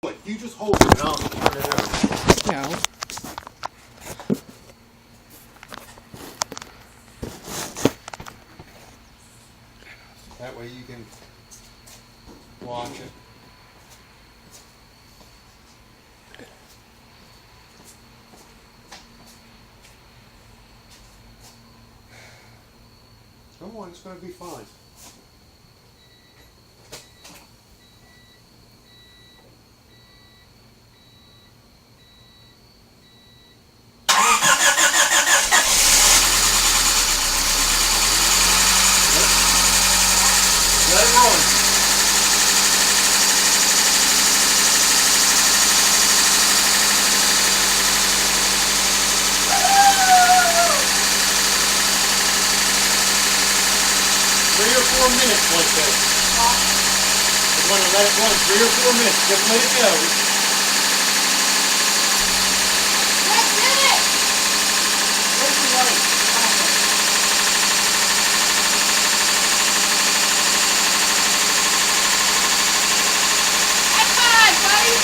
You just hold it and I'll turn it over. No. That way you can watch it. Come on, it's going to be fine. Let it run. Three or 4 minutes like that. You want to let it run 3 or 4 minutes. Just let it go. Let's do it! Where's the light? High five, buddy!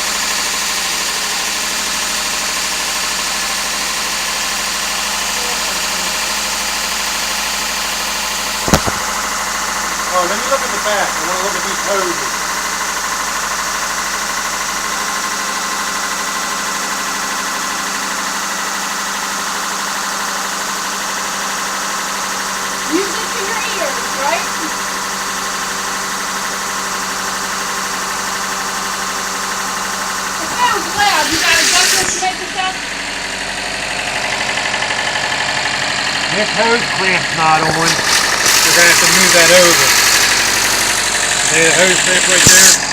Oh, let me look at the back. I want to look at these hoses. Music to your ears, right? It sounds loud. You got adjustments to make this up? This hose clamp's not on. We're going to have to move that over. See the hose clamp right there?